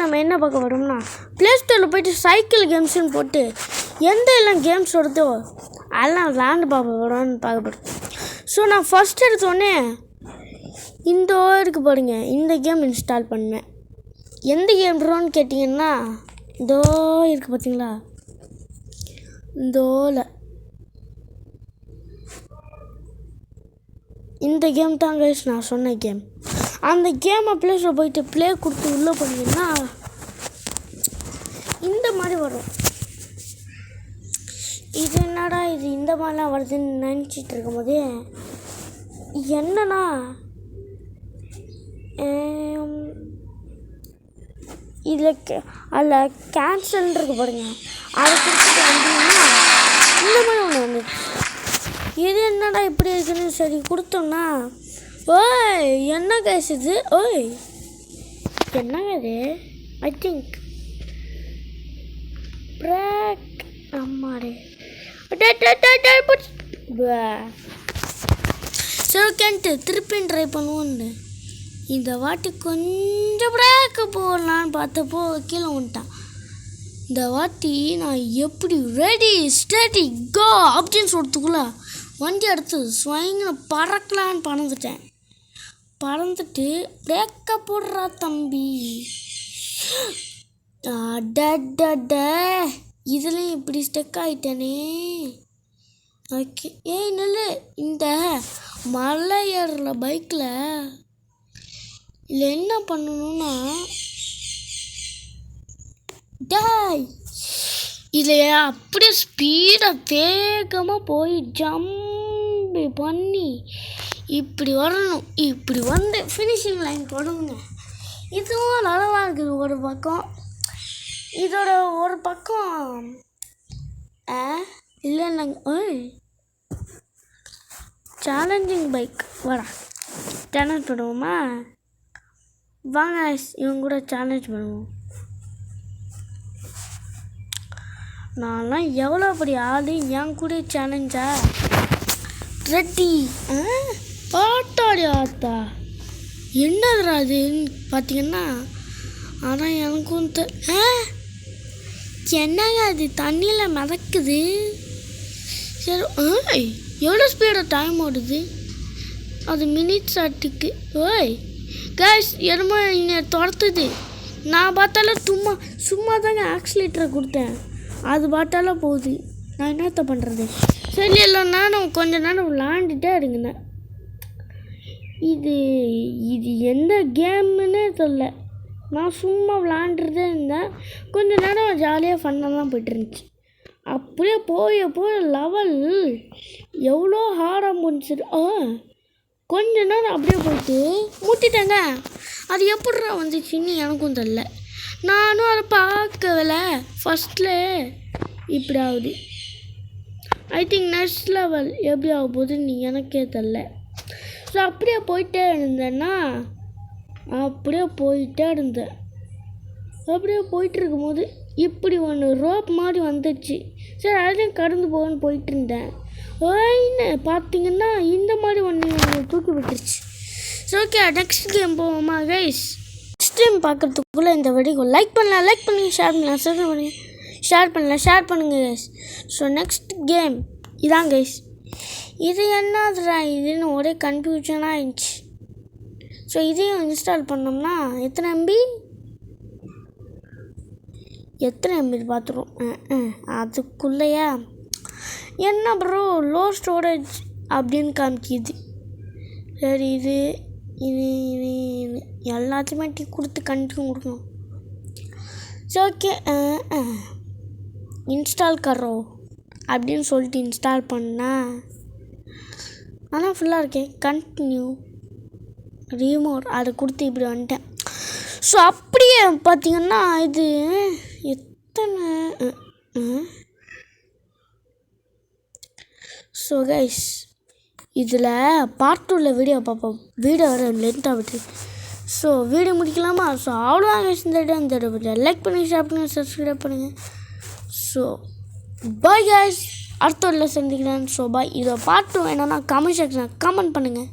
நம்ம என்ன பார்க்க வரோம்னா ப்ளே ஸ்டோரில் போய்ட்டு சைக்கிள் கேம்ஸ்ன்னு போட்டு எந்த எல்லாம் கேம்ஸ் வருதோ அதெல்லாம் விளாண்டு பார்க்க போகிறோம். ஸோ நான் ஃபஸ்ட் எடுத்தோடனே இந்த இருக்குது பாருங்க, இந்த கேம் இன்ஸ்டால் பண்ணேன். எந்த கேம்ன்றோன்னு கேட்டிங்கன்னா இதோ இருக்குது பார்த்தீங்களா, இந்த கேம் தான் கைஸ் நான் சொன்ன கேம். அந்த கேமை ப்ளே ஸ்டோர் போயிட்டு ப்ளே கொடுத்து உள்ளே போனீங்கன்னா இந்த மாதிரி வரும். இது என்னடா இது இந்த மாதிரிலாம் வருதுன்னு நினச்சிட்டு இருக்கும் போதே என்னன்னா இதில் அதில் கேன்சல் இருக்கு பாருங்க, அதை கொடுத்துட்டு வந்தீங்கன்னா இந்த மாதிரி ஒன்று வந்துச்சு. இது என்னடா இப்படி இருக்குன்னு சரி கொடுத்தோம்னா ஓய் என்ன கேஸ் இது, ஓய் என்னங்க இது, ஐ திங்க் பிரேக் அம்மாடே சரிக்கன்ட்டு திருப்பியும் ட்ரை பண்ணுவோன்னு இந்த வாட்டி கொஞ்சம் பிரேக்கு போடலான்னு பார்த்தப்போ கீழே வந்துட்டான். இந்த வாட்டி நான் எப்படி ரெடி ஸ்டடி கோ அப்படின்னு சொல்கிறதுக்குள்ள வண்டி எடுத்து ஸ்வைங்க பறக்கலான்னு பறந்துட்டு பிரேக்கை போடுறா தம்பி. இதுலேயும் இப்படி ஸ்டெக் ஆகிட்டேனே. ஓகே ஏய் நல்ல இந்த மலை ஏறுற பைக்கில் இதில் என்ன பண்ணணும்னா இதில் அப்படியே ஸ்பீடாக வேகமாக போய் ஜம்பு பண்ணி இப்படி வரணும், இப்படி வந்து ஃபினிஷிங் லைன் தொடங்குங்க. இதுவும் நல்லா இருக்குது. ஒரு பக்கம் இதோட ஒரு பக்கம் இல்லைன்னாங்க சேலஞ்சிங் பைக். வாடா சேலஞ்ச் பண்ணுவோமா, வாங்க இவங்க கூட சேலஞ்ச் பண்ணுவோம். நான்லாம் எவ்வளோ அப்படி ஆள் என் கூட சேலஞ்சா ரெட்டி ஆட்டாடி ஆத்தா என்னதுரா அதுன்னு பார்த்தீங்கன்னா, ஆனால் எனக்கும் என்னங்க அது தண்ணியில் மிதக்குது. சரி எவ்வளோ ஸ்பீடாக டைம் ஓடுது, அது மினிட்ஸ் ஆட்டுக்கு. ஓய் கேஸ் என்னமோ இங்கே துரத்துது. நான் பார்த்தாலும் சும்மா தாங்க ஆக்சிலேட்டரை கொடுத்தேன், அது பார்த்தாலும் போகுது. நான் என்னத்த பண்ணுறது. சரி இல்லைன்னா நான் கொஞ்ச நேரம் விளாண்டுட்டே இருந்தேன். இது எந்த கேம்முன்னே தெரியல. நான் சும்மா விளாண்டுட்டே இருந்தேன். கொஞ்ச நேரம் ஜாலியாக ஃபன்னாக தான் போய்ட்டு இருந்துச்சு. அப்படியே போய் லெவல் எவ்வளோ ஹார்டாக முடிச்சிரு. கொஞ்ச நேரம் அப்படியே போயிட்டு முட்டிட்டேங்க. அது எப்படிடா வந்துச்சுன்னு எனக்கும் தெரில. நானும் அதை பார்க்கவில்ல. ஃபஸ்ட்டில் இப்படி ஆகுது. ஐ திங்க் நெக்ஸ்ட் லெவல் எப்படி ஆக போகுதுன்னு எனக்கே தெரில. ஸோ அப்படியே போயிட்டே இருந்தேன்னா அப்படியே போயிட்டு இருக்கும்போது இப்படி ஒன்று ரோப் மாதிரி வந்துடுச்சு. சரி அதையும் கடந்து போகணுன்னு போயிட்டு இருந்தேன். ஓய்ன்னு பார்த்தீங்கன்னா இந்த மாதிரி ஒன்று தூக்கி விட்டுருச்சு. ஸோ ஓகே நெக்ஸ்ட் கேம் போவோமா கைஸ். நெக்ஸ்ட் டைம் பார்க்குறதுக்குள்ளே இந்த வீடியோ லைக் பண்ணுங்கள், ஷேர் பண்ணுங்கள் கைஸ். ஸோ நெக்ஸ்ட் கேம் இதான் கைஸ். இது என்னதுடா இதுன்னு ஒரே கன்ஃபியூஷனாக ஆயிடுச்சு. ஸோ இதையும் இன்ஸ்டால் பண்ணோம்னா எத்தனை எம்பி பார்த்துருவோம். அதுக்குள்ளேயா என்ன ப்ரோ லோ ஸ்டோரேஜ் அப்படின்னு காமிக்கிது. சரி இது எல்லாத்தையுமே கொடுத்து கண்டினியூ கொடுக்கணும். சரி ஓகே இன்ஸ்டால் கரோ அப்படின்னு சொல்லிட்டு இன்ஸ்டால் பண்ணால் ஆனால் ஃபுல்லாக இருக்கேன். கண்டினியூ ரீமோட் அதை கொடுத்து இப்படி வந்துட்டேன். ஸோ அப்படியே பார்த்தீங்கன்னா இது எத்தனை ஸோ கைஸ் இதில் பார்ட் 2ல் வீடியோ பார்ப்போம். வீடியோ வர லென்த்தாக விட்டு. ஸோ வீடியோ முடிக்கலாமா. ஸோ அவ்வளோதான் கைஸ். இந்த வீடியோ லைக் பண்ணி ஷேர் பண்ணுங்கள், சப்ஸ்கிரைப் பண்ணுங்கள். ஸோ பாய் கைஸ், அடுத்த வீடியோவில் சந்திக்கிறேன். So bye. இதை பார்ட் 2 வேணும்னா கமெண்ட் செக்ஷனில் கமெண்ட் பண்ணுங்கள்.